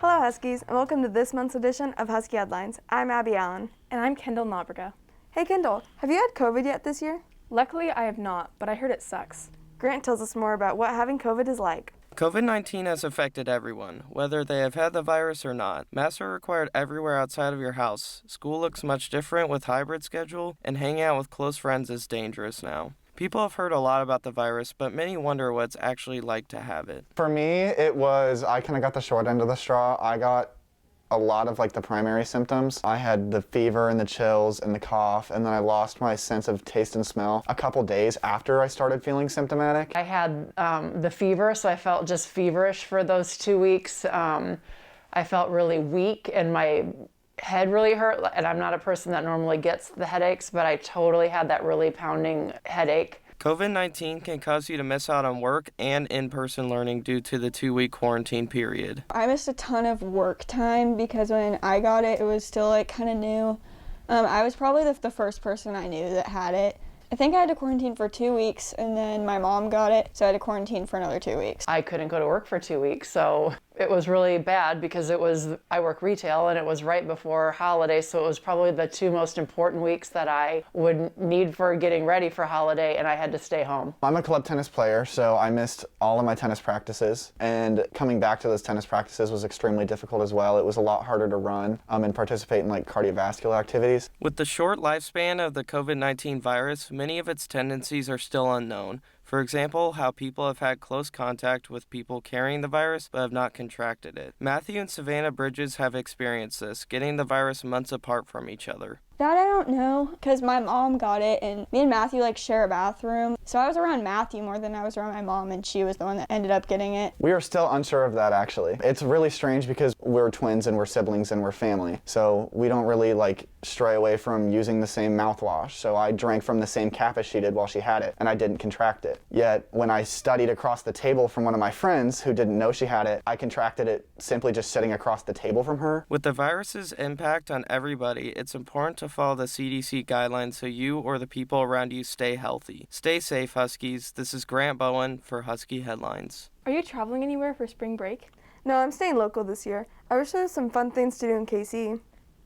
Hello Huskies, and welcome to this month's edition of Husky Headlines. I'm Abby Allen. And I'm Kendall Nabraga. Hey Kendall, have you had COVID yet this year? Luckily, I have not, but I heard it sucks. Grant tells us more about what having COVID is like. COVID-19 has affected everyone, whether they have had the virus or not. Masks are required everywhere outside of your house. School looks much different with hybrid schedule, and hanging out with close friends is dangerous now. People have heard a lot about the virus, but many wonder what it's actually like to have it. For me, I kind of got the short end of the straw. I got a lot of the primary symptoms. I had the fever and the chills and the cough, and then I lost my sense of taste and smell a couple days after I started feeling symptomatic. I had the fever, so I felt just feverish for those 2 weeks. I felt really weak and my head really hurt, and I'm not a person that normally gets the headaches, but I totally had that really pounding headache. COVID-19 can cause you to miss out on work and in-person learning due to the 2-week quarantine period. I missed a ton of work time because when I got it, it was still kind of new. I was probably the first person I knew that had it. I think I had to quarantine for 2 weeks, and then my mom got it, so I had to quarantine for another 2 weeks. I couldn't go to work for 2 weeks, so it was really bad because I work retail and it was right before holiday, so it was probably the 2 most important weeks that I would need for getting ready for holiday, and I had to stay home. I'm a club tennis player, so I missed all of my tennis practices, and coming back to those tennis practices was extremely difficult as well. It was a lot harder to run and participate in cardiovascular activities. With the short lifespan of the COVID-19 virus, many of its tendencies are still unknown. For example, how people have had close contact with people carrying the virus but have not contracted it. Matthew and Savannah Bridges have experienced this, getting the virus months apart from each other. That I don't know, because my mom got it, and me and Matthew share a bathroom. So I was around Matthew more than I was around my mom, and she was the one that ended up getting it. We are still unsure of that, actually. It's really strange because we're twins and we're siblings and we're family. So we don't really stray away from using the same mouthwash. So I drank from the same cap as she did while she had it, and I didn't contract it. Yet when I studied across the table from one of my friends who didn't know she had it, I contracted it simply just sitting across the table from her. With the virus's impact on everybody, it's important to follow the CDC guidelines so you or the people around you stay healthy. Stay safe, Huskies. This is Grant Bowen for Husky Headlines. Are you traveling anywhere for spring break? No, I'm staying local this year. I wish there was some fun things to do in KC.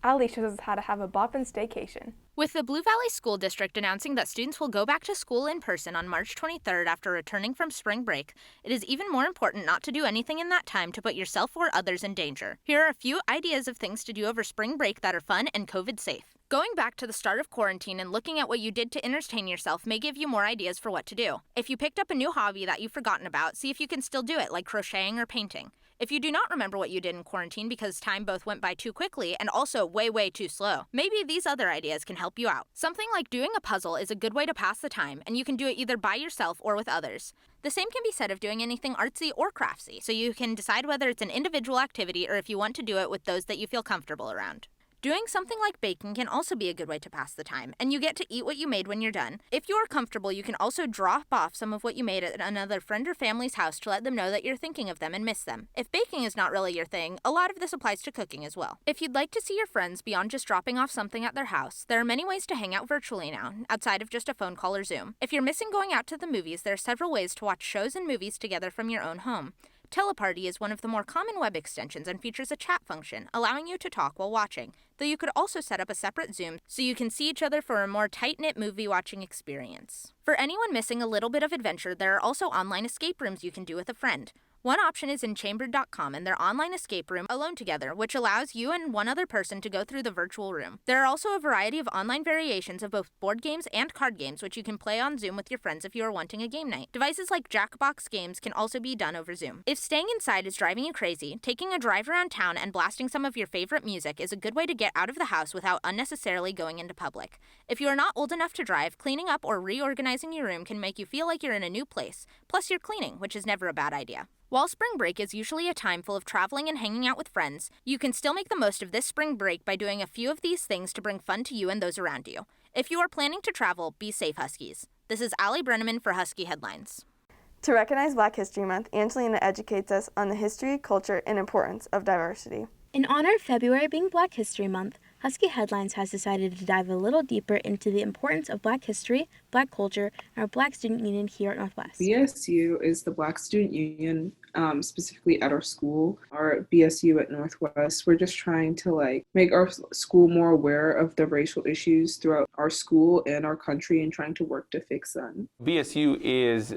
Ali shows us how to have a boppin' staycation. With the Blue Valley School District announcing that students will go back to school in person on March 23rd after returning from spring break, it is even more important not to do anything in that time to put yourself or others in danger. Here are a few ideas of things to do over spring break that are fun and COVID safe. Going back to the start of quarantine and looking at what you did to entertain yourself may give you more ideas for what to do. If you picked up a new hobby that you've forgotten about, see if you can still do it, like crocheting or painting. If you do not remember what you did in quarantine because time both went by too quickly and also way too slow, maybe these other ideas can help you out. Something like doing a puzzle is a good way to pass the time, and you can do it either by yourself or with others. The same can be said of doing anything artsy or craftsy, so you can decide whether it's an individual activity or if you want to do it with those that you feel comfortable around. Doing something like baking can also be a good way to pass the time, and you get to eat what you made when you're done. If you are comfortable, you can also drop off some of what you made at another friend or family's house to let them know that you're thinking of them and miss them. If baking is not really your thing, a lot of this applies to cooking as well. If you'd like to see your friends beyond just dropping off something at their house, there are many ways to hang out virtually now, outside of just a phone call or Zoom. If you're missing going out to the movies, there are several ways to watch shows and movies together from your own home. Teleparty is one of the more common web extensions and features a chat function, allowing you to talk while watching, though you could also set up a separate Zoom so you can see each other for a more tight-knit movie-watching experience. For anyone missing a little bit of adventure, there are also online escape rooms you can do with a friend. One option is Enchambered.com and their online escape room, Alone Together, which allows you and one other person to go through the virtual room. There are also a variety of online variations of both board games and card games, which you can play on Zoom with your friends if you are wanting a game night. Devices like Jackbox games can also be done over Zoom. If staying inside is driving you crazy, taking a drive around town and blasting some of your favorite music is a good way to get out of the house without unnecessarily going into public. If you are not old enough to drive, cleaning up or reorganizing your room can make you feel like you're in a new place. Plus, you're cleaning, which is never a bad idea. While spring break is usually a time full of traveling and hanging out with friends, you can still make the most of this spring break by doing a few of these things to bring fun to you and those around you. If you are planning to travel, be safe, Huskies. This is Allie Brenneman for Husky Headlines. To recognize Black History Month, Angelina educates us on the history, culture, and importance of diversity. In honor of February being Black History Month, Husky Headlines has decided to dive a little deeper into the importance of Black history, Black culture, and our Black Student Union here at Northwest. BSU is the Black Student Union, specifically at our school. Our BSU at Northwest, we're just trying to make our school more aware of the racial issues throughout our school and our country and trying to work to fix them. BSU is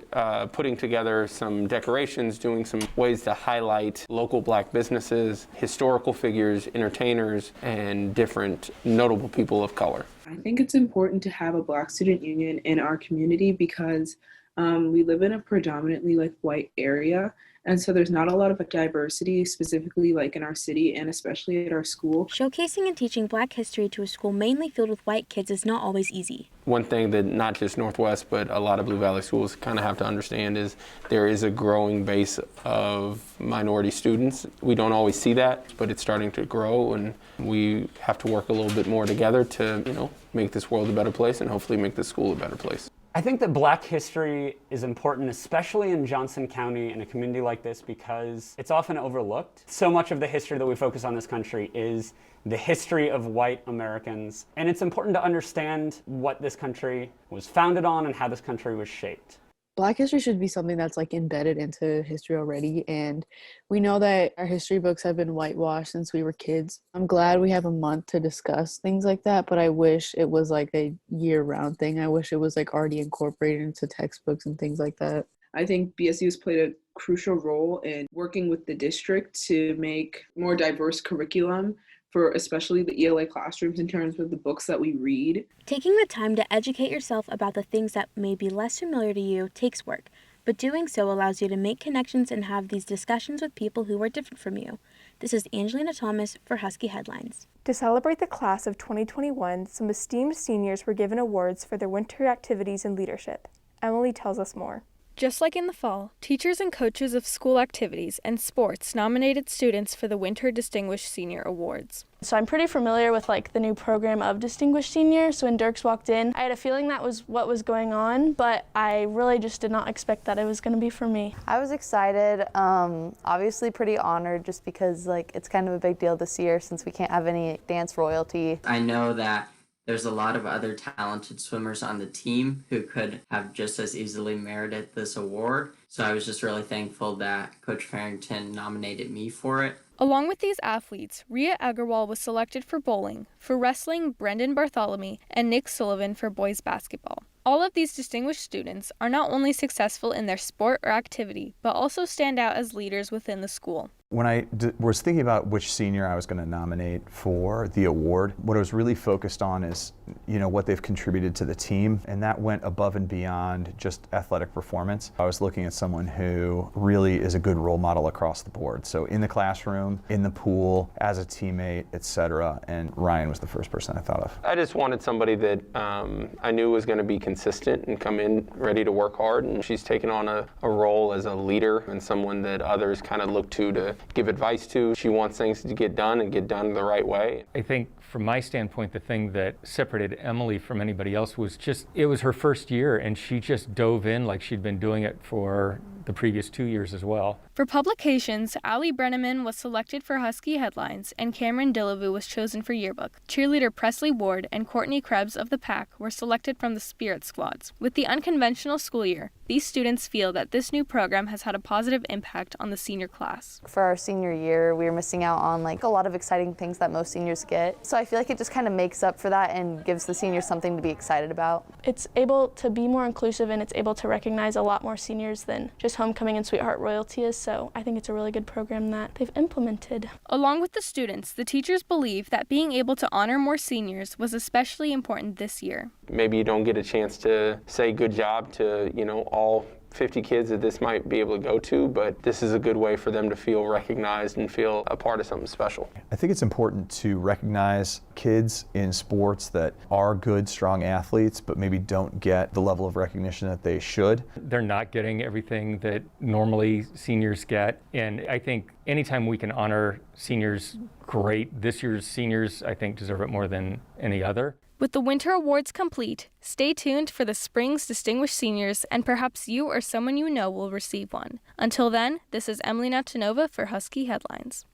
putting together some decorations, doing some ways to highlight local Black businesses, historical figures, entertainers, and different notable people of color. I think it's important to have a Black Student Union in our community because we live in a predominantly white area, and so there's not a lot of diversity, specifically in our city and especially at our school. Showcasing and teaching Black history to a school mainly filled with white kids is not always easy. One thing that not just Northwest, but a lot of Blue Valley schools kind of have to understand is there is a growing base of minority students. We don't always see that, but it's starting to grow, and we have to work a little bit more together to, make this world a better place and hopefully make this school a better place. I think that Black history is important, especially in Johnson County in a community like this, because it's often overlooked. So much of the history that we focus on in this country is the history of white Americans, and it's important to understand what this country was founded on and how this country was shaped. Black history should be something that's embedded into history already, and we know that our history books have been whitewashed since we were kids. I'm glad we have a month to discuss things like that, but I wish it was a year-round thing. I wish it was already incorporated into textbooks and things like that. I think BSU has played a crucial role in working with the district to make more diverse curriculum for especially the ELA classrooms in terms of the books that we read. Taking the time to educate yourself about the things that may be less familiar to you takes work, but doing so allows you to make connections and have these discussions with people who are different from you. This is Angelina Thomas for Husky Headlines. To celebrate the class of 2021, some esteemed seniors were given awards for their winter activities and leadership. Emily tells us more. Just like in the fall, teachers and coaches of school activities and sports nominated students for the Winter Distinguished Senior Awards. So I'm pretty familiar with the new program of Distinguished Senior, so when Dirks walked in, I had a feeling that was what was going on, but I really just did not expect that it was going to be for me. I was excited, obviously pretty honored just because it's kind of a big deal this year since we can't have any dance royalty. I know that there's a lot of other talented swimmers on the team who could have just as easily merited this award. So I was just really thankful that Coach Farrington nominated me for it. Along with these athletes, Rhea Agarwal was selected for bowling, for wrestling, Brendan Bartholomew, and Nick Sullivan for boys basketball. All of these distinguished students are not only successful in their sport or activity, but also stand out as leaders within the school. When I was thinking about which senior I was going to nominate for the award, what I was really focused on is, what they've contributed to the team, and that went above and beyond just athletic performance. I was looking at someone who really is a good role model across the board. So in the classroom, in the pool, as a teammate, etc. And Ryan was the first person I thought of. I just wanted somebody that I knew was going to be consistent and come in ready to work hard, and she's taken on a role as a leader and someone that others kind of look to give advice to. She wants things to get done and get done the right way. I think from my standpoint, the thing that separated Emily from anybody else was it was her first year, and she just dove in like she'd been doing it for the previous 2 years as well. For publications, Ali Brenneman was selected for Husky Headlines, and Cameron Dillavu was chosen for Yearbook. Cheerleader Presley Ward and Courtney Krebs of the Pack were selected from the Spirit Squads. With the unconventional school year, these students feel that this new program has had a positive impact on the senior class. For our senior year, we were missing out on a lot of exciting things that most seniors get. So I feel like it just kind of makes up for that and gives the seniors something to be excited about. It's able to be more inclusive, and it's able to recognize a lot more seniors than just Homecoming and Sweetheart Royalty is, so I think it's a really good program that they've implemented. Along with the students, the teachers believe that being able to honor more seniors was especially important this year. Maybe you don't get a chance to say good job to, all 50 kids that this might be able to go to, but this is a good way for them to feel recognized and feel a part of something special. I think it's important to recognize kids in sports that are good, strong athletes, but maybe don't get the level of recognition that they should. They're not getting everything that normally seniors get, and I think anytime we can honor seniors, great. This year's seniors, I think, deserve it more than any other. With the winter awards complete, stay tuned for the spring's distinguished seniors, and perhaps you or someone you know will receive one. Until then, this is Emily Natanova for Husky Headlines.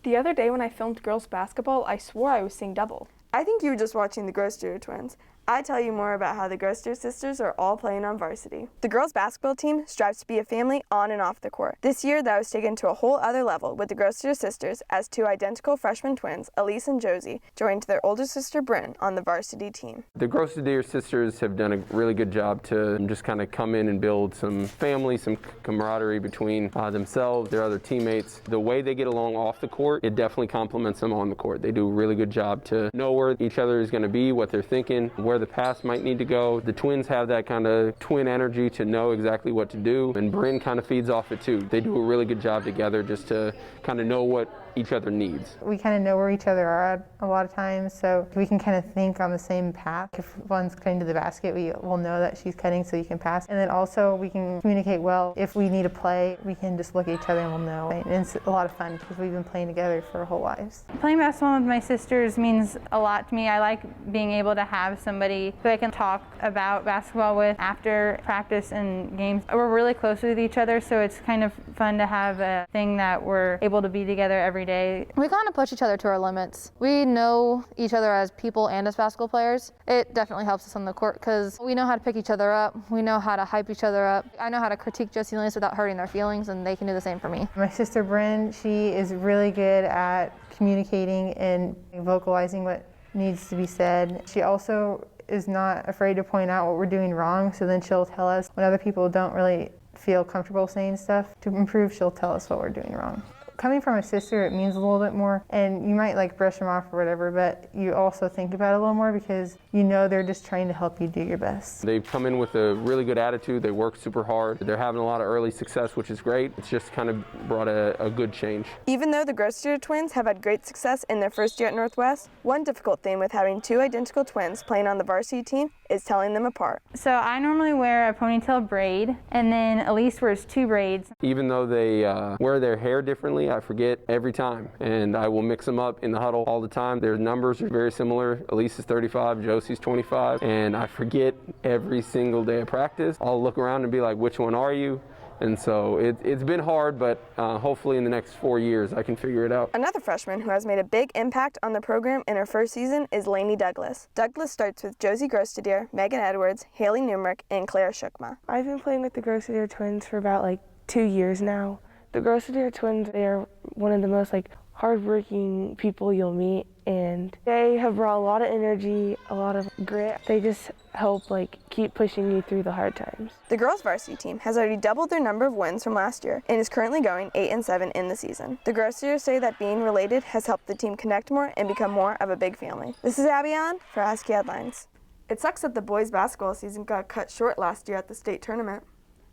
The other day when I filmed girls basketball, I swore I was seeing double. I think you were just watching the Grosstier twins. I tell you more about how the Grosstier sisters are all playing on varsity. The girls basketball team strives to be a family on and off the court. This year, that was taken to a whole other level with the Grosstier sisters as two identical freshman twins, Elise and Josie, joined their older sister Bryn on the varsity team. The Grosstier sisters have done a really good job to just kind of come in and build some family, some camaraderie between themselves, their other teammates. The way they get along off the court, it definitely complements them on the court. They do a really good job to know where each other is going to be, what they're thinking, where the pass might need to go. The twins have that kind of twin energy to know exactly what to do, and Bryn kind of feeds off it too. They do a really good job together just to kind of know what each other needs. We kind of know where each other are at a lot of times, so we can kind of think on the same path. If one's cutting to the basket, we will know that she's cutting so you can pass. And then also we can communicate well. If we need a play, we can just look at each other and we'll know. And it's a lot of fun because we've been playing together for our whole lives. Playing basketball with my sisters means a lot to me. I like being able to have somebody who I can talk about basketball with after practice and games. We're really close with each other, so it's kind of fun to have a thing that we're able to be together every day. We kind of push each other to our limits. We know each other as people and as basketball players. It definitely helps us on the court because we know how to pick each other up. We know how to hype each other up. I know how to critique Josie and Elise without hurting their feelings, and they can do the same for me. My sister Bryn, she is really good at communicating and vocalizing what needs to be said. She also is not afraid to point out what we're doing wrong, so then she'll tell us when other people don't really feel comfortable saying stuff. To improve, she'll tell us what we're doing wrong. Coming from a sister, it means a little bit more, and you might like brush them off or whatever, but you also think about it a little more because you know they're just trying to help you do your best. They've come in with a really good attitude. They work super hard. They're having a lot of early success, which is great. It's just kind of brought a good change. Even though the Grosstier twins have had great success in their first year at Northwest, one difficult thing with having two identical twins playing on the varsity team is telling them apart. So I normally wear a ponytail braid, and then Elise wears two braids. Even though they wear their hair differently, I forget every time, and I will mix them up in the huddle all the time. Their numbers are very similar. Elise is 35, Josie's 25, and I forget every single day of practice. I'll look around and be like, which one are you? And so it's been hard, but hopefully in the next 4 years I can figure it out. Another freshman who has made a big impact on the program in her first season is Lainey Douglas. Douglas starts with Josie Grosstier, Megan Edwards, Haley Newmark, and Claire Shukma. I've been playing with the Grosstier twins for about 2 years now. The Grosstier twins, they are one of the most hardworking people you'll meet, and they have brought a lot of energy, a lot of grit. They just help keep pushing you through the hard times. The girls varsity team has already doubled their number of wins from last year and is currently going 8-7 in the season. The Grosstiers say that being related has helped the team connect more and become more of a big family. This is Abby on for Husky Headlines. It sucks that the boys basketball season got cut short last year at the state tournament.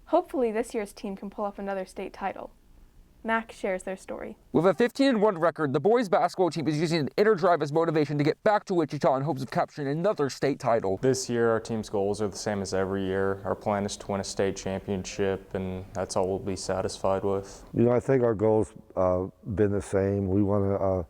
Hopefully this year's team can pull up another state title. Mac shares their story. With a 15-1 record, the boys basketball team is using an inner drive as motivation to get back to Wichita in hopes of capturing another state title. This year, our team's goals are the same as every year. Our plan is to win a state championship, and that's all we'll be satisfied with. I think our goals been the same. We want to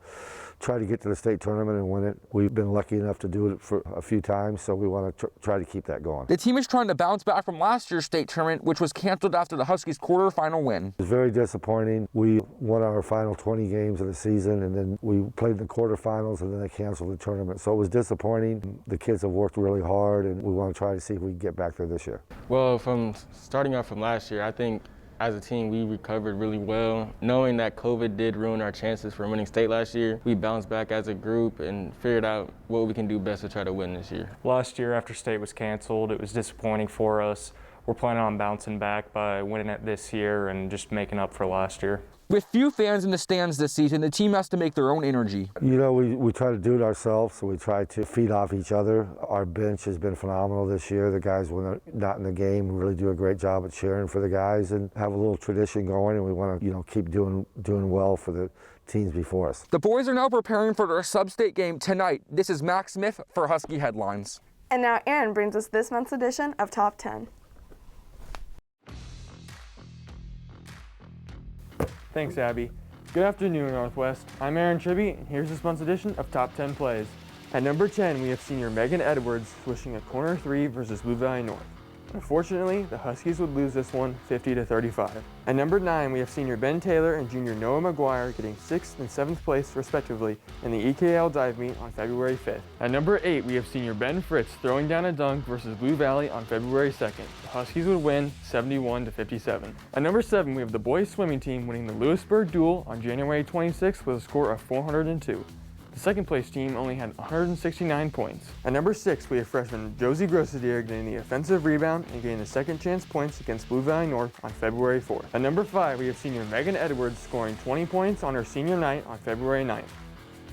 try to get to the state tournament and win it. We've been lucky enough to do it for a few times, so we want to try to keep that going. The team is trying to bounce back from last year's state tournament, which was canceled after the Huskies' quarterfinal win. It was very disappointing. We won our final 20 games of the season, and then we played in the quarterfinals, and then they canceled the tournament. So it was disappointing. The kids have worked really hard, and we want to try to see if we can get back there this year. Well, from starting off from last year, I think as a team, we recovered really well. Knowing that COVID did ruin our chances for winning state last year, we bounced back as a group and figured out what we can do best to try to win this year. Last year, after state was canceled, it was disappointing for us. We're planning on bouncing back by winning it this year and just making up for last year. With few fans in the stands this season, the team has to make their own energy. We try to do it ourselves, so we try to feed off each other. Our bench has been phenomenal this year. The guys, when they're not in the game, really do a great job at cheering for the guys and have a little tradition going, and we want to keep doing well for the teams before us. The boys are now preparing for their sub-state game tonight. This is Max Smith for Husky Headlines. And now Aaron brings us this month's edition of Top 10. Thanks, Abby. Good afternoon, Northwest. I'm Aaron Tribby, and here's this month's edition of Top 10 Plays. At number 10, we have senior Megan Edwards swishing a corner three versus Blue Valley North. Unfortunately, the Huskies would lose this one 50-35. At number 9, we have senior Ben Taylor and junior Noah McGuire getting 6th and 7th place respectively in the EKL dive meet on February 5th. At number 8, we have senior Ben Fritz throwing down a dunk versus Blue Valley on February 2nd. The Huskies would win 71-57. At number 7, we have the boys swimming team winning the Lewisburg Duel on January 26th with a score of 402. The second place team only had 169 points. At number 6, we have freshman Josie Grossadier getting the offensive rebound and getting the second chance points against Blue Valley North on February 4th. At number 5, we have senior Megan Edwards scoring 20 points on her senior night on February 9th.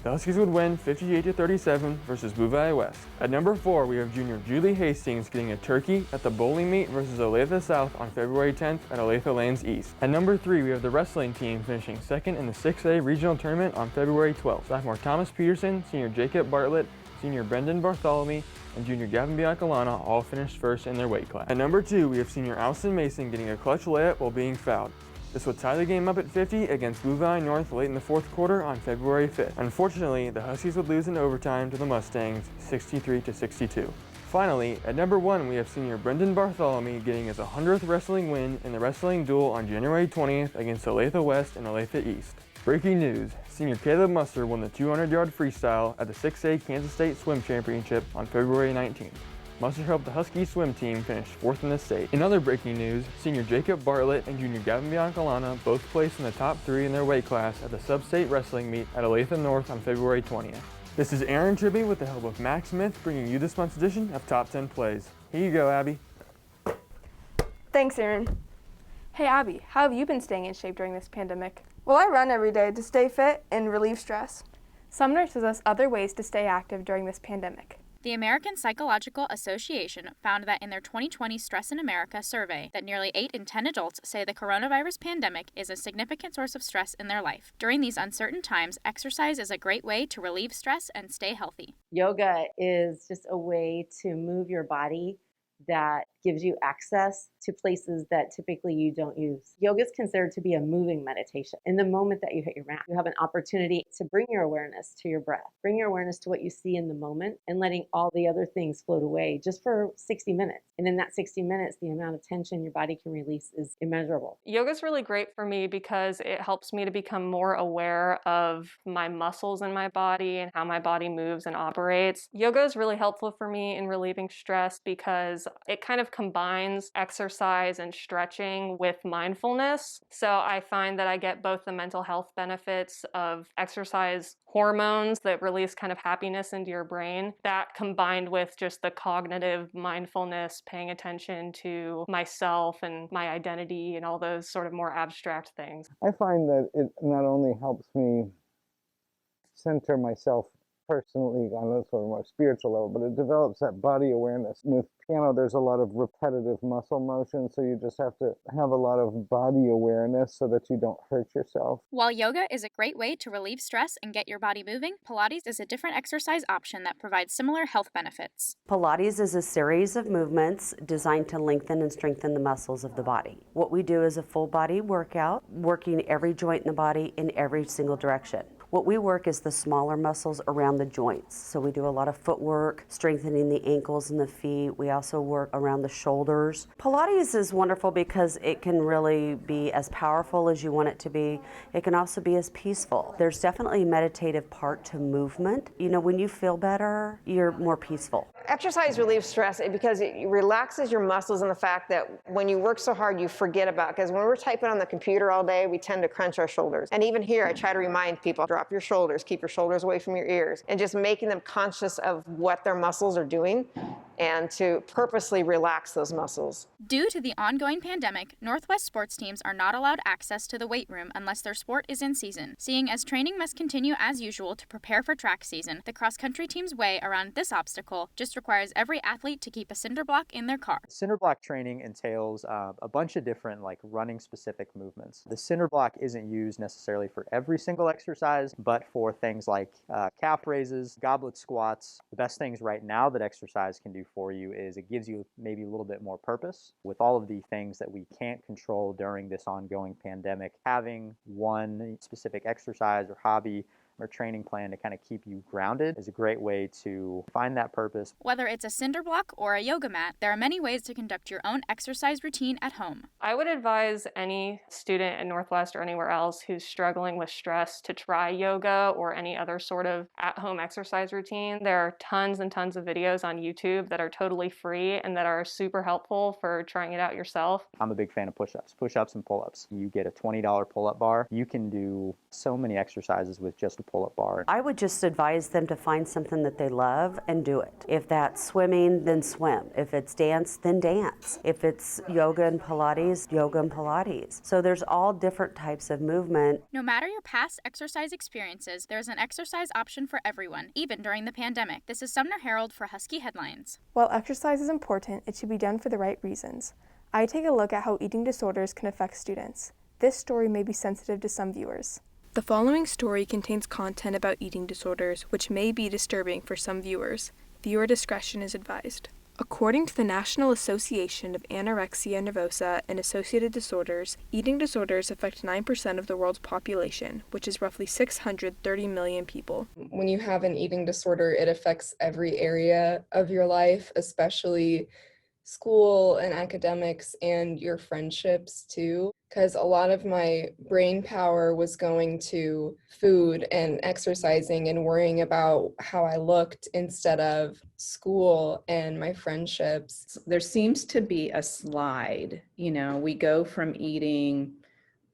The Huskies would win 58-37 versus Blue Valley West. At number 4, we have junior Julie Hastings getting a turkey at the bowling meet versus Olathe South on February 10th at Olathe Lanes East. At number 3, we have the wrestling team finishing second in the 6A regional tournament on February 12th. Sophomore Thomas Peterson, senior Jacob Bartlett, senior Brendan Bartholomew, and junior Gavin Biancalana all finished first in their weight class. At number 2, we have senior Allison Mason getting a clutch layup while being fouled. This would tie the game up at 50 against Blue Valley North late in the 4th quarter on February 5th. Unfortunately, the Huskies would lose in overtime to the Mustangs 63-62. Finally, at number 1, we have senior Brendan Bartholomew getting his 100th wrestling win in the wrestling duel on January 20th against Olathe West and Olathe East. Breaking news, senior Caleb Muster won the 200-yard freestyle at the 6A Kansas State Swim Championship on February 19th. Muster helped the Husky swim team finish 4th in the state. In other breaking news, senior Jacob Bartlett and junior Gavin Biancalana both placed in the top 3 in their weight class at the sub-state wrestling meet at Olathe North on February 20th. This is Aaron Tribby with the help of Max Smith bringing you this month's edition of Top 10 Plays. Here you go, Abby. Thanks, Aaron. Hey, Abby, how have you been staying in shape during this pandemic? Well, I run every day to stay fit and relieve stress. Sumner shows us other ways to stay active during this pandemic. The American Psychological Association found that in their 2020 Stress in America survey that nearly 8 in 10 adults say the coronavirus pandemic is a significant source of stress in their life. During these uncertain times, exercise is a great way to relieve stress and stay healthy. Yoga is just a way to move your body that gives you access to places that typically you don't use. Yoga is considered to be a moving meditation. In the moment that you hit your mat, you have an opportunity to bring your awareness to your breath, bring your awareness to what you see in the moment, and letting all the other things float away just for 60 minutes. And in that 60 minutes, the amount of tension your body can release is immeasurable. Yoga is really great for me because it helps me to become more aware of my muscles in my body and how my body moves and operates. Yoga is really helpful for me in relieving stress because it kind of combines exercise and stretching with mindfulness. So I find that I get both the mental health benefits of exercise hormones that release kind of happiness into your brain, that combined with just the cognitive mindfulness, paying attention to myself and my identity and all those sort of more abstract things. I find that it not only helps me center myself personally on a sort of more spiritual level, but it develops that body awareness. With piano, there's a lot of repetitive muscle motion, so you just have to have a lot of body awareness so that you don't hurt yourself. While yoga is a great way to relieve stress and get your body moving, Pilates is a different exercise option that provides similar health benefits. Pilates is a series of movements designed to lengthen and strengthen the muscles of the body. What we do is a full body workout, working every joint in the body in every single direction. What we work is the smaller muscles around the joints. So we do a lot of footwork, strengthening the ankles and the feet. We also work around the shoulders. Pilates is wonderful because it can really be as powerful as you want it to be. It can also be as peaceful. There's definitely a meditative part to movement. You know, when you feel better, you're more peaceful. Exercise relieves stress because it relaxes your muscles, and the fact that when you work so hard, you forget about, because when we're typing on the computer all day, we tend to crunch our shoulders. And even here, I try to remind people, drop your shoulders, keep your shoulders away from your ears, and just making them conscious of what their muscles are doing and to purposely relax those muscles. Due to the ongoing pandemic, Northwest sports teams are not allowed access to the weight room unless their sport is in season. Seeing as training must continue as usual to prepare for track season, the cross-country team's way around this obstacle just requires every athlete to keep a cinder block in their car. Cinder block training entails a bunch of different running specific movements. The cinder block isn't used necessarily for every single exercise, but for things like calf raises, goblet squats. The best things right now that exercise can do for you is it gives you maybe a little bit more purpose. With all of the things that we can't control during this ongoing pandemic, having one specific exercise or hobby or training plan to kind of keep you grounded is a great way to find that purpose. Whether it's a cinder block or a yoga mat, there are many ways to conduct your own exercise routine at home. I would advise any student at Northwest or anywhere else who's struggling with stress to try yoga or any other sort of at-home exercise routine. There are tons and tons of videos on YouTube that are totally free and that are super helpful for trying it out yourself. I'm a big fan of push-ups and pull-ups. You get a $20 pull-up bar. You can do so many exercises with just a pull-up bar. I would just advise them to find something that they love and do it. If that's swimming, then swim. If it's dance, then dance. If it's yoga and Pilates, yoga and Pilates. So there's all different types of movement. No matter your past exercise experiences, there's an exercise option for everyone, even during the pandemic. This is Sumner Harold for Husky Headlines. While exercise is important, it should be done for the right reasons. I take a look at how eating disorders can affect students. This story may be sensitive to some viewers. The following story contains content about eating disorders, which may be disturbing for some viewers. Viewer discretion is advised. According to the National Association of Anorexia Nervosa and Associated Disorders, eating disorders affect 9% of the world's population, which is roughly 630 million people. When you have an eating disorder, it affects every area of your life, especially school and academics and your friendships too, because a lot of my brain power was going to food and exercising and worrying about how I looked instead of school and my friendships. There seems to be a slide. We go from eating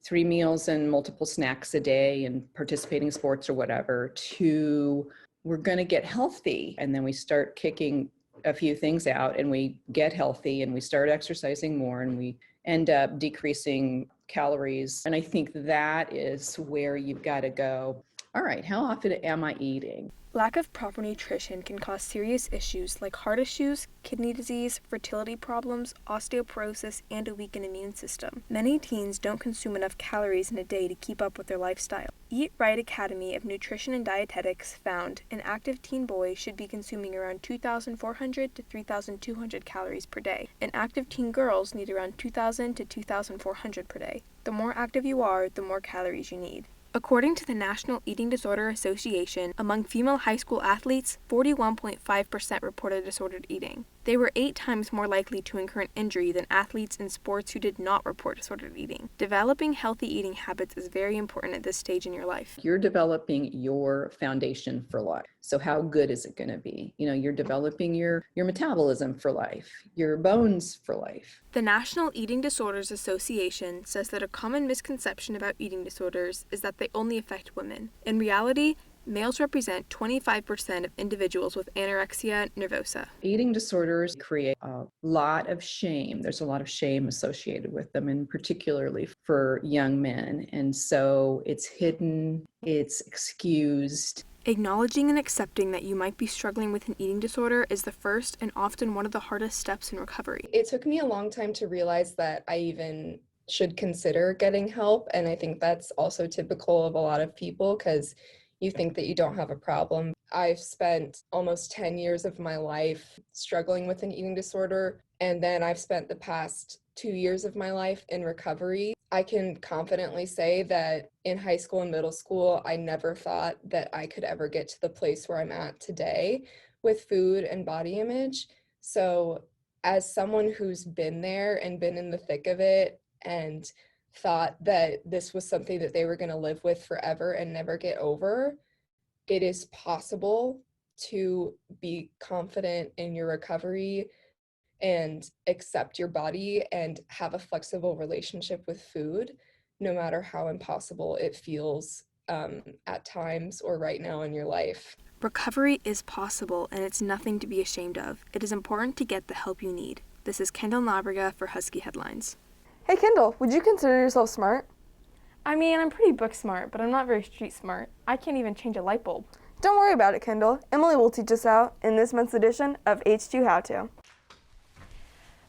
3 meals and multiple snacks a day and participating in sports or whatever to we're going to get healthy, and then we start kicking a few things out and we get healthy and we start exercising more and we end up decreasing calories. And I think that is where you've got to go, all right, how often am I eating? Lack of proper nutrition can cause serious issues like heart issues, kidney disease, fertility problems, osteoporosis, and a weakened immune system. Many teens don't consume enough calories in a day to keep up with their lifestyle. Eat Right Academy of Nutrition and Dietetics found an active teen boy should be consuming around 2,400 to 3,200 calories per day, and active teen girls need around 2,000 to 2,400 per day. The more active you are, the more calories you need. According to the National Eating Disorder Association, among female high school athletes, 41.5% reported disordered eating. They were 8 times more likely to incur an injury than athletes in sports who did not report disordered eating. Developing healthy eating habits is very important at this stage in your life. You're developing your foundation for life. So how good is it going to be? You're developing your metabolism for life, your bones for life. The National Eating Disorders Association says that a common misconception about eating disorders is that they only affect women. In reality, males represent 25% of individuals with anorexia nervosa. Eating disorders create a lot of shame. There's a lot of shame associated with them, and particularly for young men. And so it's hidden, it's excused. Acknowledging and accepting that you might be struggling with an eating disorder is the first and often one of the hardest steps in recovery. It took me a long time to realize that I even should consider getting help, and I think that's also typical of a lot of people because you think that you don't have a problem. I've spent almost 10 years of my life struggling with an eating disorder, and then I've spent the past 2 years of my life in recovery. I can confidently say that in high school and middle school, I never thought that I could ever get to the place where I'm at today with food and body image. So as someone who's been there and been in the thick of it and thought that this was something that they were going to live with forever and never get over, it is possible to be confident in your recovery and accept your body and have a flexible relationship with food, no matter how impossible it feels at times or right now in your life. Recovery is possible, and it's nothing to be ashamed of. It is important to get the help you need. This is Kendall Nabriga for Husky Headlines. Hey Kendall, would you consider yourself smart? I mean, I'm pretty book smart, but I'm not very street smart. I can't even change a light bulb. Don't worry about it, Kendall. Emily will teach us how in this month's edition of H2 How To.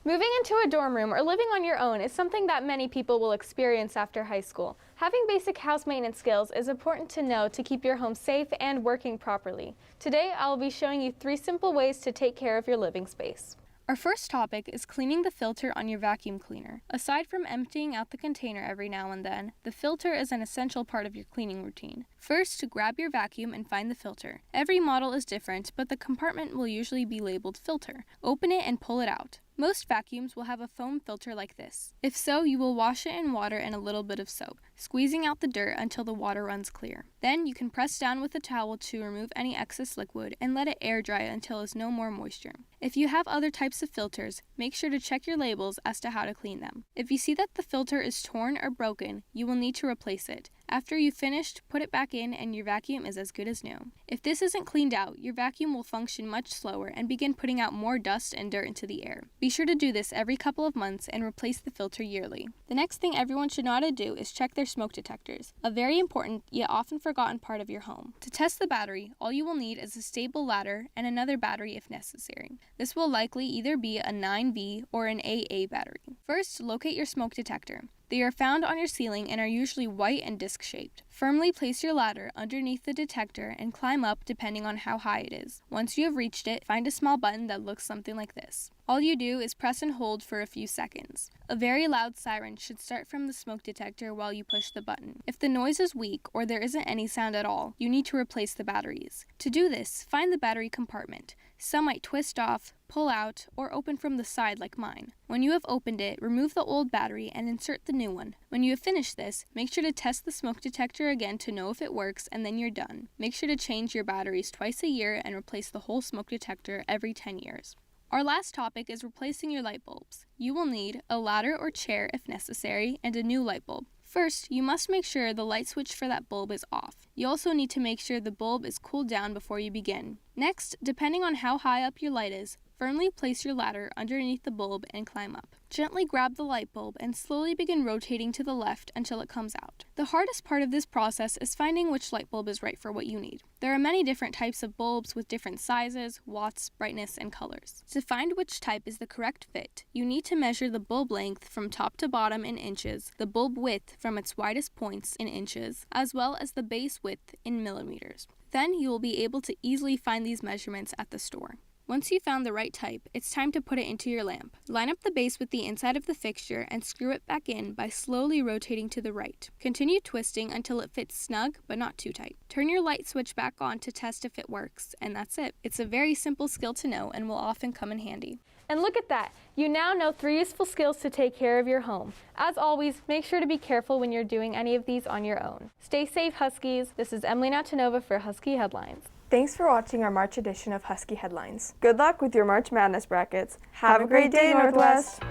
Moving into a dorm room or living on your own is something that many people will experience after high school. Having basic house maintenance skills is important to know to keep your home safe and working properly. Today, I'll be showing you 3 simple ways to take care of your living space. Our first topic is cleaning the filter on your vacuum cleaner. Aside from emptying out the container every now and then, the filter is an essential part of your cleaning routine. First, grab your vacuum and find the filter. Every model is different, but the compartment will usually be labeled filter. Open it and pull it out. Most vacuums will have a foam filter like this. If so, you will wash it in water and a little bit of soap, squeezing out the dirt until the water runs clear. Then you can press down with a towel to remove any excess liquid and let it air dry until there's no more moisture. If you have other types of filters, make sure to check your labels as to how to clean them. If you see that the filter is torn or broken, you will need to replace it. After you've finished, put it back in and your vacuum is as good as new. If this isn't cleaned out, your vacuum will function much slower and begin putting out more dust and dirt into the air. Be sure to do this every couple of months and replace the filter yearly. The next thing everyone should know how to do is check their smoke detectors, a very important yet often forgotten part of your home. To test the battery, all you will need is a stable ladder and another battery if necessary. This will likely either be a 9V or an AA battery. First, locate your smoke detector. They are found on your ceiling and are usually white and disc-shaped. Firmly place your ladder underneath the detector and climb up depending on how high it is. Once you have reached it, find a small button that looks something like this. All you do is press and hold for a few seconds. A very loud siren should start from the smoke detector while you push the button. If the noise is weak or there isn't any sound at all, you need to replace the batteries. To do this, find the battery compartment. Some might twist off, pull out, or open from the side like mine. When you have opened it, remove the old battery and insert the new one. When you have finished this, make sure to test the smoke detector again to know if it works, and then you're done. Make sure to change your batteries twice a year and replace the whole smoke detector every 10 years. Our last topic is replacing your light bulbs. You will need a ladder or chair if necessary, and a new light bulb. First, you must make sure the light switch for that bulb is off. You also need to make sure the bulb is cooled down before you begin. Next, depending on how high up your light is, firmly place your ladder underneath the bulb and climb up. Gently grab the light bulb and slowly begin rotating to the left until it comes out. The hardest part of this process is finding which light bulb is right for what you need. There are many different types of bulbs with different sizes, watts, brightness, and colors. To find which type is the correct fit, you need to measure the bulb length from top to bottom in inches, the bulb width from its widest points in inches, as well as the base width in millimeters. Then you will be able to easily find these measurements at the store. Once you've found the right type, it's time to put it into your lamp. Line up the base with the inside of the fixture and screw it back in by slowly rotating to the right. Continue twisting until it fits snug but not too tight. Turn your light switch back on to test if it works, and that's it. It's a very simple skill to know and will often come in handy. And look at that! You now know 3 useful skills to take care of your home. As always, make sure to be careful when you're doing any of these on your own. Stay safe, Huskies! This is Emily Natanova for Husky Headlines. Thanks for watching our March edition of Husky Headlines. Good luck with your March Madness brackets. Have a great day, Northwest!